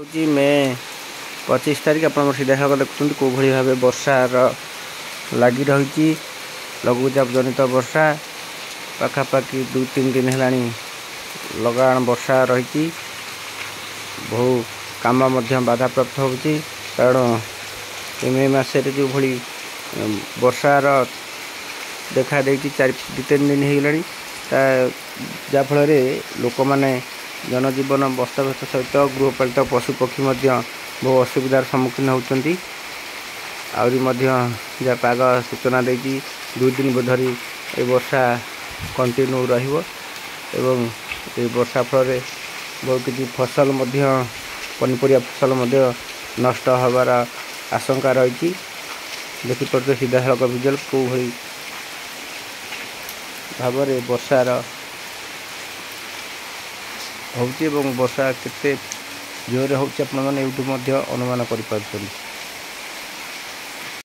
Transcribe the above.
हूँ मे 25 तारीख आप सीधा देखुं कौ भाई भाव वर्षार लगी रही लघुचाप जनित वर्षा पाखापाखि 2-3 दिन है लगाण वर्षा रही बहु काम बाधाप्राप्त होती कारण मे मसरे जो भली वर्षार देखा दे 2-3 दिन होगा जाफल लोक मैंने जनजीवन बस्तव्यस्त सहित गृहपालित पशुपक्षी बहु असुविधार सम्मुखीन होती जहाँ पाग सूचना देती 2 दिन धरी ये वर्षा कंटिन्यू एवं ये वर्षा फल बहुत किसी फसल पनीपरिया फसल नष्ट होबार आशंका रही देखिपे सीधा सड़क विजुअल कौ भाई भाव वर्षार होची वर्षा केते जोर होची आपण माने यूट्यूब अनुमान कर।